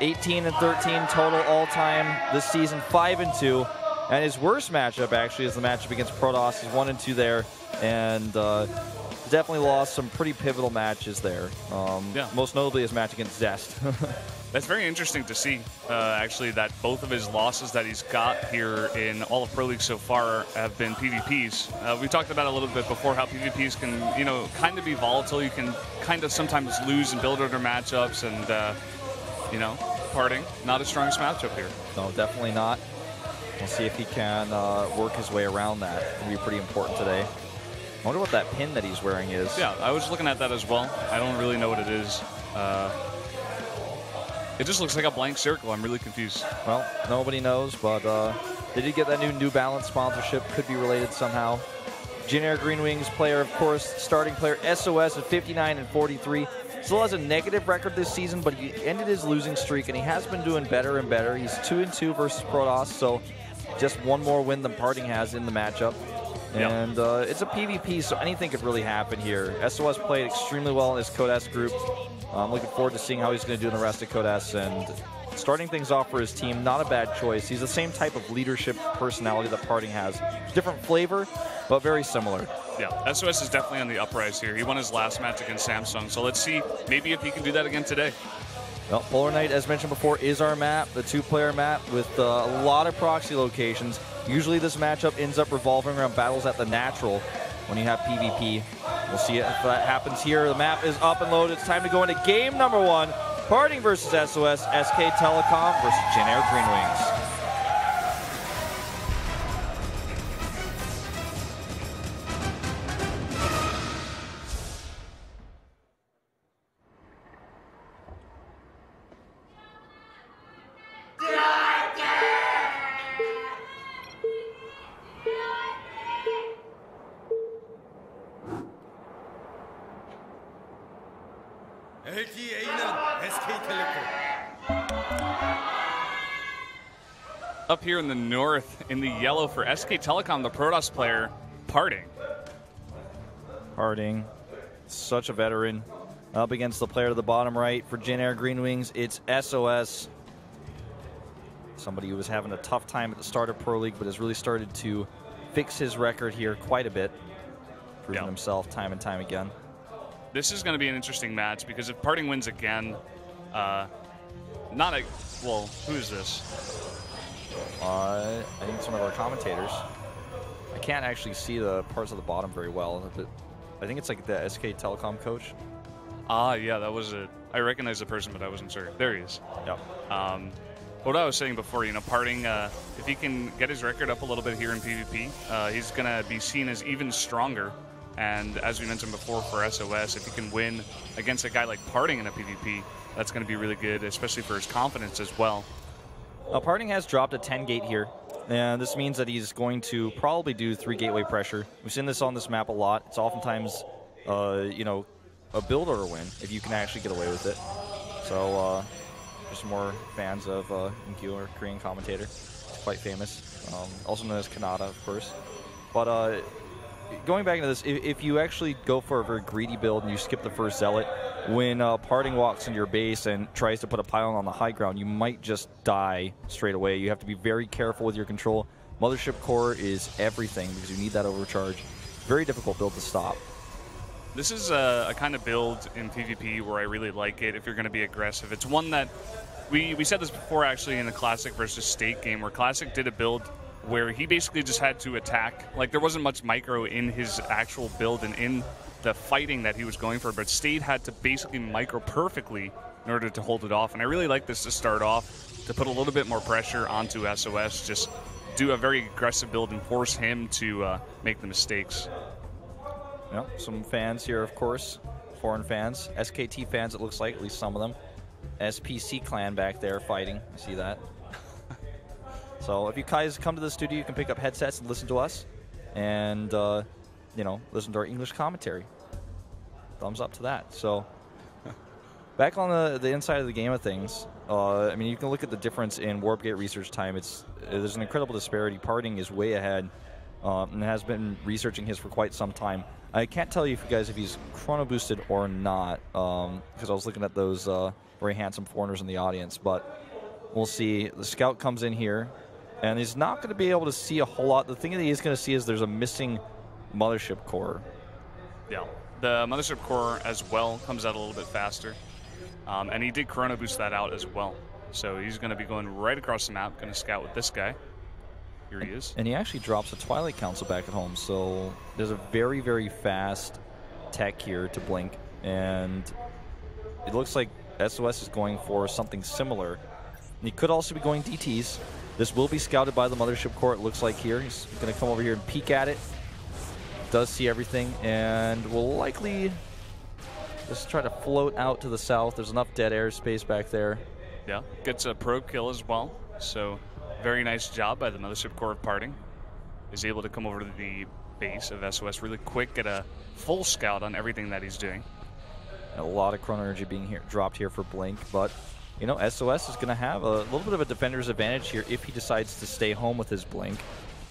18 and 13 total all-time this season, 5 and 2. And his worst matchup actually is the matchup against Protoss. He's 1 and 2 there, and definitely lost some pretty pivotal matches there. Most notably his match against Zest. That's very interesting to see, actually, that both of his losses that he's got here in all of Pro League so far have been PvPs. We talked about it a little bit before how PvPs can, kind of be volatile. You can kind of sometimes lose in build order matchups, and, PartinG, not his strongest matchup here. No, definitely not. We'll see if he can work his way around that. It'll be pretty important today. I wonder what that pin that he's wearing is. Yeah, I was looking at that as well. I don't really know what it is. It just looks like a blank circle. I'm really confused. Well, nobody knows, but they did get that New Balance sponsorship. Could be related somehow. JINAIR Green Wings player, of course, starting player, SOS at 59 and 43. Still has a negative record this season, but he ended his losing streak, and he has been doing better and better. He's 2 and 2 versus Protoss, so just one more win than PartinG has in the matchup. And it's a PvP, so anything could really happen here. SOS played extremely well in his Codes group. I'm looking forward to seeing how he's going to do in the rest of Codes, and starting things off for his team, not a bad choice. He's the same type of leadership personality that PartinG has. Different flavor, but very similar. Yeah, SOS is definitely on the uprise here. He won his last match against Samsung, so let's see maybe if he can do that again today. Well, Polarnight, as mentioned before, is our map, the 2-player map with a lot of proxy locations. Usually this matchup ends up revolving around battles at the natural when you have PvP. We'll see if that happens here. The map is up and loaded. It's time to go into game number 1. PartinG versus SOS, SK versus JINAIR Green Wings. Up here in the north, in the yellow for SK Telecom, the Protoss player, PartinG. PartinG, such a veteran. Up against the player to the bottom right for JINAIR Green Wings, it's SOS. Somebody who was having a tough time at the start of Pro League, but has really started to fix his record here quite a bit. Proving himself time and time again. This is going to be an interesting match, because if PartinG wins again, well, who is this? I think it's one of our commentators. I can't actually see the parts of the bottom very well, but I think it's like the SK Telecom coach. Yeah, that was it. I recognize the person, but I wasn't sure. There he is. Yep. What I was saying before, PartinG, if he can get his record up a little bit here in PvP, he's going to be seen as even stronger. And as we mentioned before for SOS, if he can win against a guy like PartinG in a PvP, that's going to be really good, especially for his confidence as well. PartinG has dropped a 10 gate here, and this means that he's going to probably do 3 gateway pressure. We've seen this on this map a lot. It's oftentimes, a build order win if you can actually get away with it. So, there's more fans of Inkyu, our Korean commentator. He's quite famous, also known as Kanata, of course. But going back into this, if you actually go for a very greedy build and you skip the first Zealot, when PartinG walks into your base and tries to put a pylon on the high ground, you might just die straight away. You have to be very careful with your control. Mothership Core is everything because you need that overcharge. Very difficult build to stop. This is a kind of build in PvP where I really like it if you're going to be aggressive. It's one that we said this before actually in the Classic versus State game, where Classic did a build where he basically just had to attack. Like, there wasn't much micro in his actual build and in the fighting that he was going for, but State had to basically micro perfectly in order to hold it off. And I really like this to start off, to put a little bit more pressure onto SOS, just do a very aggressive build and force him to make the mistakes. Yeah, some fans here, of course, foreign fans, SKT fans it looks like, at least some of them. SPC clan back there fighting, I see that. So if you guys come to the studio, you can pick up headsets and listen to us, and listen to our English commentary. Thumbs up to that. So back on the inside of the game of things, I mean, you can look at the difference in warp gate research time. There's an incredible disparity. PartinG is way ahead and has been researching his for quite some time. I can't tell you if he's chrono boosted or not, because I was looking at those very handsome foreigners in the audience. But we'll see. The scout comes in here, and he's not going to be able to see a whole lot. The thing that he is going to see is there's a missing mothership core. Yeah, the mothership core as well comes out a little bit faster. And he did Chrono Boost that out as well. So he's going to be going right across the map, going to scout with this guy. Here he is. And he actually drops a Twilight Council back at home. So there's a very, very fast tech here to blink. And it looks like SOS is going for something similar. And he could also be going DTs. This will be scouted by the mothership core, it looks like here. He's going to come over here and peek at it. Does see everything, and will likely just try to float out to the south. There's enough dead airspace back there. Yeah, gets a probe kill as well. So very nice job by the mothership core of PartinG. Is able to come over to the base of SOS really quick, get a full scout on everything that he's doing. A lot of chrono energy being dropped here for Blink, but you know, SOS is going to have a little bit of a defender's advantage here if he decides to stay home with his Blink.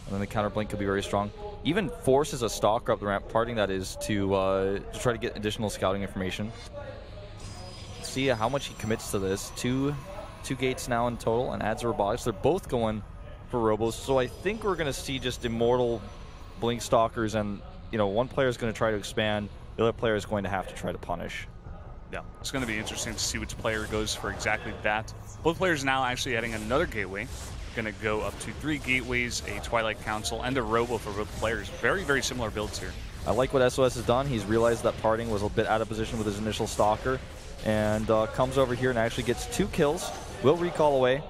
And then the counter Blink could be very strong. Even forces a stalker up the ramp, PartinG that is, to try to get additional scouting information. See how much he commits to this. Two gates now in total, and adds a robotics. They're both going for robos, so I think we're going to see just immortal Blink stalkers, and you know, one player is going to try to expand, the other player is going to have to try to punish. Yeah, it's going to be interesting to see which player goes for exactly that. Both players now actually adding another gateway. Going to go up to 3 gateways, a Twilight Council, and a robo for both players. Very, very similar builds here. I like what SOS has done. He's realized that PartinG was a bit out of position with his initial stalker, and comes over here and actually gets 2 kills. Will recall away.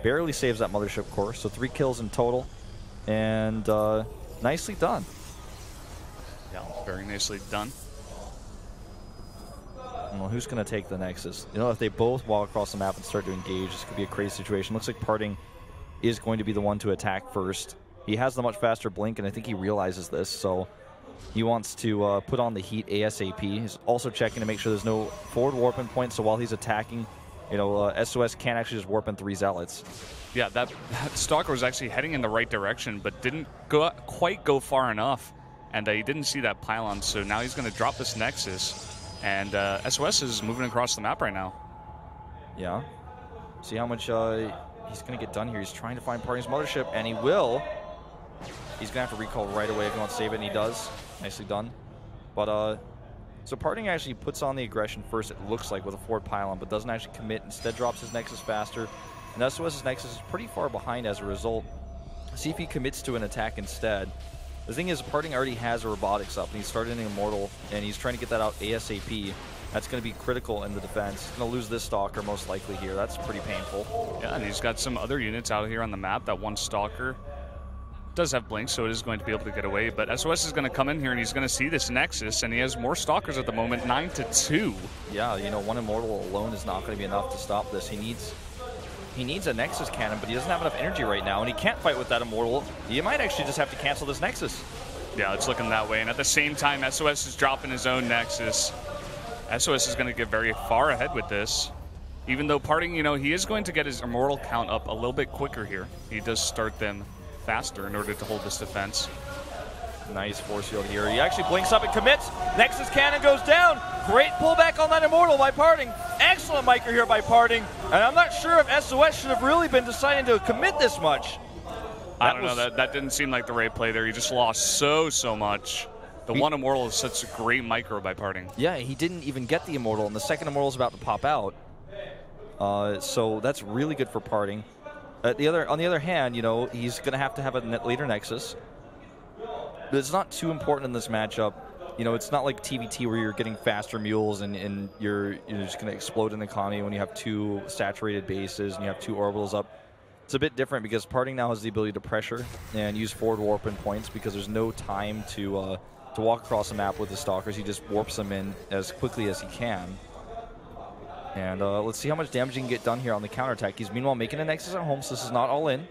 Barely saves that mothership core, so 3 kills in total. And nicely done. Yeah, very nicely done. Well, who's going to take the Nexus? You know, if they both walk across the map and start to engage, this could be a crazy situation. Looks like PartinG is going to be the one to attack first. He has the much faster Blink, and I think he realizes this, so he wants to put on the heat ASAP. He's also checking to make sure there's no forward warping points, so while he's attacking, you know, SOS can't actually just warp in 3 Zealots. Yeah, that stalker was actually heading in the right direction, but didn't quite go far enough, and he didn't see that pylon, so now he's going to drop this Nexus, and SOS is moving across the map right now. Yeah. See how much he's going to get done here. He's trying to find PartinG's mothership, and he will. He's going to have to recall right away if he wants to save it, and he does. Nicely done. But, so PartinG actually puts on the aggression first, it looks like, with a forward pylon, but doesn't actually commit. Instead drops his Nexus faster. And SOS's Nexus is pretty far behind as a result. See if he commits to an attack instead. The thing is, PartinG already has a robotics up, and he's started an immortal, and he's trying to get that out ASAP. That's going to be critical in the defense. He's going to lose this stalker most likely here. That's pretty painful. Yeah, and he's got some other units out here on the map. That one stalker does have Blink, so it is going to be able to get away. But SOS is going to come in here, and he's going to see this Nexus, and he has more stalkers at the moment, 9-2. Yeah, you know, one immortal alone is not going to be enough to stop this. He needs a Nexus cannon, but he doesn't have enough energy right now, and he can't fight with that immortal. You might actually just have to cancel this Nexus. Yeah, it's looking that way. And at the same time, SOS is dropping his own Nexus. SOS is going to get very far ahead with this. Even though PartinG, you know, he is going to get his immortal count up a little bit quicker here. He does start them faster in order to hold this defense. Nice force field here. He actually blinks up and commits. Nexus cannon goes down. Great pullback on that immortal by PartinG. Excellent micro here by PartinG. And I'm not sure if SOS should have really been deciding to commit this much. I don't know. That didn't seem like the right play there. He just lost so much. The one immortal is such a great micro by PartinG. Yeah, he didn't even get the immortal, and the second immortal is about to pop out. So that's really good for PartinG. On the other hand, you know, he's going to have a later Nexus. But it's not too important in this matchup. You know, it's not like TVT where you're getting faster mules and you're just going to explode in the economy when you have 2 saturated bases and you have 2 orbitals up. It's a bit different because PartinG now has the ability to pressure and use forward warping points because there's no time to walk across the map with the stalkers. He just warps them in as quickly as he can. And let's see how much damage he can get done here on the counterattack. He's meanwhile making a Nexus at home, so this is not all in.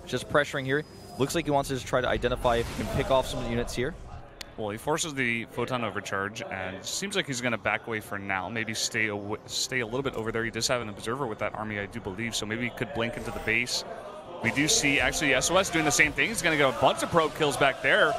Just pressuring here. Looks like he wants to just try to identify if he can pick off some units here. Well, he forces the photon overcharge, and it seems like he's going to back away for now. Maybe stay a little bit over there. He does have an observer with that army, I do believe, so maybe he could blink into the base. We do see, actually, SOS doing the same thing. He's going to get a bunch of probe kills back there.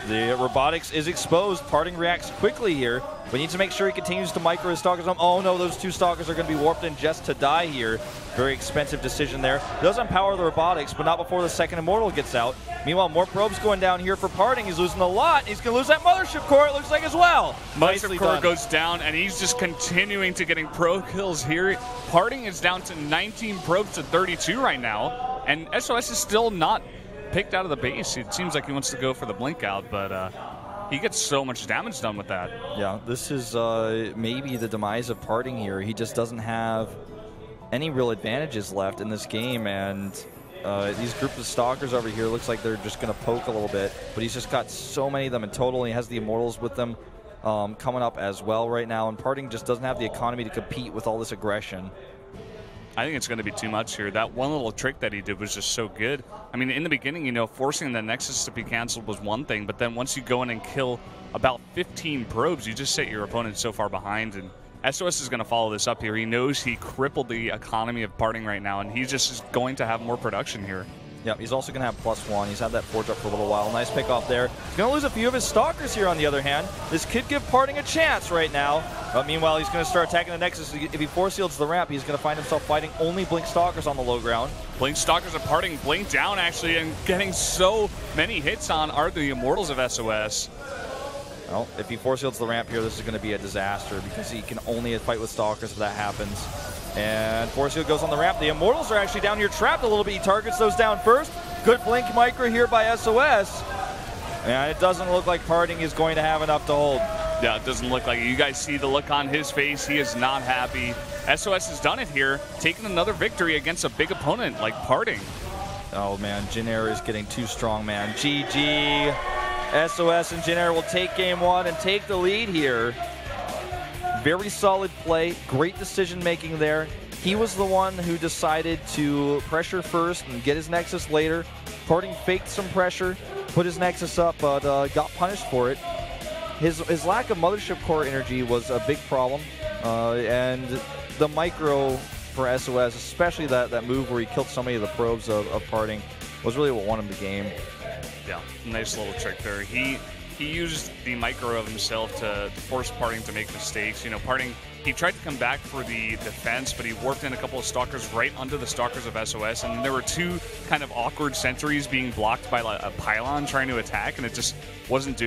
The robotics is exposed. PartinG reacts quickly here. We need to make sure he continues to micro his stalkers home. Oh no, those two stalkers are going to be warped in just to die here. Very expensive decision there. Does empower the robotics, but not before the second immortal gets out. Meanwhile, more probes going down here for PartinG. He's losing a lot. He's going to lose that mothership core, it looks like, as well. Mothership core goes down, and he's just continuing to getting pro kills here. PartinG is down to 19 probes to 32 right now, and SOS is still not picked out of the base. It seems like he wants to go for the blink out, but he gets so much damage done with that. Yeah, this is maybe the demise of PartinG here. He just doesn't have any real advantages left in this game, and these group of stalkers over here looks like they're just going to poke a little bit, but he's just got so many of them in total. He has the immortals with them coming up as well right now, and PartinG just doesn't have the economy to compete with all this aggression. I think it's going to be too much here. That one little trick that he did was just so good. I mean, in the beginning, you know, forcing the Nexus to be canceled was one thing, but then once you go in and kill about 15 probes, you just set your opponent so far behind, and SOS is going to follow this up here. He knows he crippled the economy of PartinG right now, and he just is going to have more production here. Yep, he's also going to have +1. He's had that forge up for a little while. Nice pick off there. He's going to lose a few of his stalkers here on the other hand. This could give PartinG a chance right now. But meanwhile, he's going to start attacking the Nexus. If he force shields the ramp, he's going to find himself fighting only Blink stalkers on the low ground. Blink stalkers of PartinG, Blink down actually, and getting so many hits on are the immortals of SOS. Well, if he force shields the ramp here, this is going to be a disaster because he can only fight with stalkers if that happens. And force shield goes on the ramp. The immortals are actually down here trapped a little bit. He targets those down first. Good blink micro here by SOS. And it doesn't look like PartinG is going to have enough to hold. Yeah, it doesn't look like it. You guys see the look on his face. He is not happy. SOS has done it here, taking another victory against a big opponent like PartinG. Oh man, JINAIR is getting too strong, man. GG. SOS and JINAIR will take game one and take the lead here. Very solid play, great decision making there. He was the one who decided to pressure first and get his Nexus later. PartinG faked some pressure, put his Nexus up, but got punished for it. His lack of Mothership Core energy was a big problem, and the micro for SOS, especially that move where he killed so many of the probes of PartinG, was really what won him the game. Yeah, nice little trick there. He used the micro of himself to force PartinG to make mistakes. You know, PartinG, he tried to come back for the defense, but he warped in a couple of stalkers right under the stalkers of SOS, and there were two kind of awkward sentries being blocked by a pylon trying to attack, and it just wasn't doing